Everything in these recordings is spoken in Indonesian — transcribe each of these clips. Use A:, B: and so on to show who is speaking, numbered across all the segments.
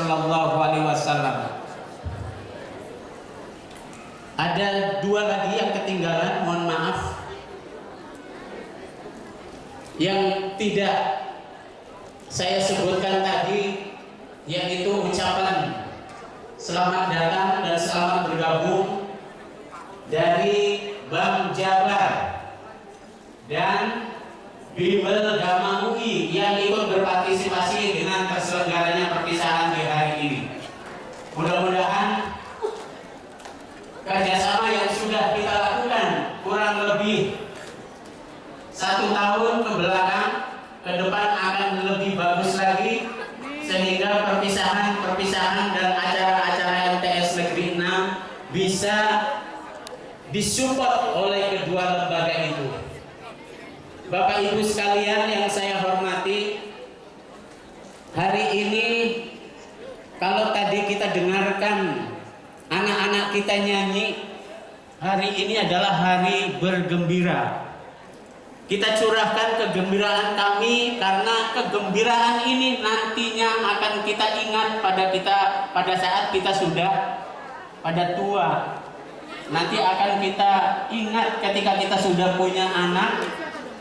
A: Sallallahu Alaihi Wasallam. Ada dua lagi yang ketinggalan, mohon maaf, yang tidak saya sebutkan tadi, yaitu ucapan selamat datang dan selamat bergabung dari Bang Jabar dan Bimbel Dama UI yang ikut berpartisipasi dengan terselenggaranya perpisahan di hari ini. Mudah-mudahan kerjasama yang sudah kita lakukan kurang lebih 1 tahun ke belakang ke depan akan lebih bagus lagi, sehingga perpisahan dan acara-acara MTS Negeri 6 bisa disupport oleh kedua lembaga itu. Bapak Ibu sekalian yang saya hormati, hari ini kalau tadi kita dengarkan anak-anak kita nyanyi, hari ini adalah hari bergembira. Kita curahkan kegembiraan kami, karena kegembiraan ini nantinya akan kita ingat pada saat kita sudah pada tua. Nanti akan kita ingat ketika kita sudah punya anak,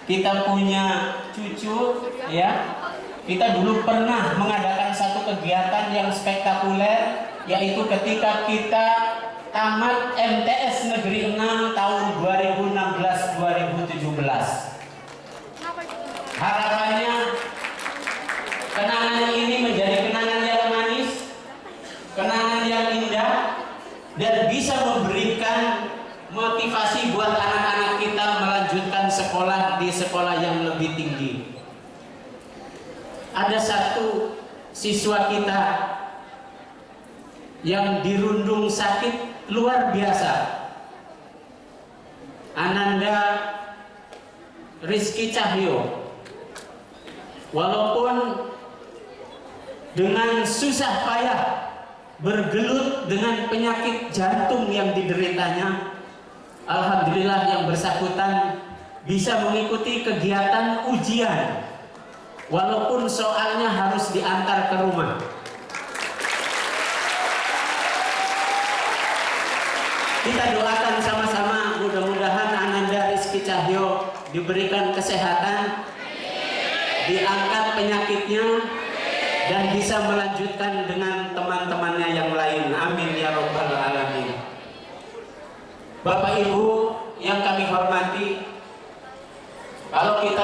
A: kita punya cucu, ya. Kita dulu pernah mengadakan satu kegiatan yang spektakuler, yaitu ketika kita tamat MTS Negeri 6 tahun 2016-2017. Harapannya kenangan ini menjadi kenangan yang manis, kenangan yang indah, dan bisa memberikan motivasi buat anak-anak kita melanjutkan sekolah di sekolah yang lebih tinggi. Ada satu siswa kita yang dirundung sakit luar biasa, Ananda Rizky Cahyo. Walaupun dengan susah payah bergelut dengan penyakit jantung yang dideritanya, alhamdulillah yang bersangkutan bisa mengikuti kegiatan ujian, walaupun soalnya harus diantar ke rumah. Kita doakan sama-sama, mudah-mudahan Ananda Rizky Cahyo diberikan kesehatan, diangkat penyakitnya, dan bisa melanjutkan dengan teman-temannya yang lain. Amin ya rabbal alamin. Bapak Ibu yang kami hormati, kalau kita